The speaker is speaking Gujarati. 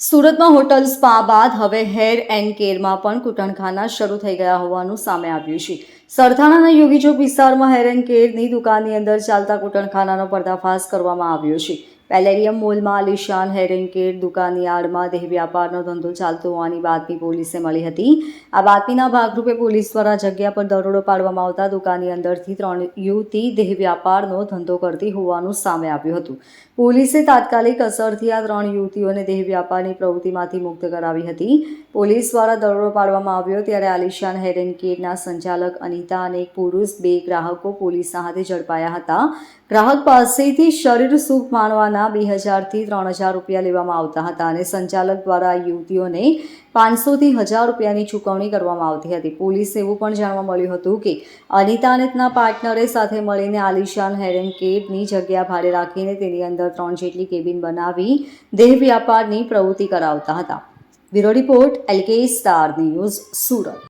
સુરતમાં હોટલ સ્પા બાદ હવે હેર એન્ડ કેરમાં પણ કૂટણખાના શરૂ થઈ ગયા હોવાનું સામે આવ્યું છે. સરથાણાના યોગી ચોક વિસ્તારમાં હેર એન્ડ કેરની દુકાનની અંદર ચાલતા કૂટણખાનાનો પર્દાફાશ કરવામાં આવ્યો છે. પેલેડિયમ મોલમાં આલિશાન હેર એન્ડ કેર દુકાનની આડમાં દેહ વ્યાપારનો ધંધો ચાલતો હોવાની બાતમી પોલીસે મળી હતી. આ બાતમીના ભાગરૂપે પોલીસ દ્વારા જગ્યા પર દરોડો પાડવામાં આવતા દુકાનની અંદરથી 3 યુવતી દેહ વ્યાપારનો ધંધો કરતી હોવાનું સામે આવ્યું હતું. પોલીસે તાત્કાલિક અસરથી આ 3 યુવતીઓને દેહ વ્યાપારની પ્રવૃત્તિમાંથી મુક્ત કરાવી હતી. પોલીસ દ્વારા દરોડો પાડવામાં આવ્યો ત્યારે આલિશાન હેર એન્ડ કેરના સંચાલક અનિતા અને એક પુરુષ 2 ગ્રાહકો પોલીસના હાથે ઝડપાયા હતા. ગ્રાહક પાસેથી શરીર સુખ માણવાના 2000 થી 3000 રૂપિયા લેવામાં આવતા હતા અને સંચાલક દ્વારા યુવતીઓને 500 થી 1000 રૂપિયાની ચૂકવણી કરવામાં આવતી હતી. પોલીસે એવું પણ જાણવા મળ્યું હતું કે અનિતા અને તેના પાર્ટનરે સાથે મળીને આલિશાન હેર એન્ડ કેરની જગ્યા ભાડે રાખીને તેની અંદર 3 જેટલી કેબિન બનાવી દેહ વ્યાપારની પ્રવૃત્તિ કરાવતા હતા. Bureau report LK star news, Surat.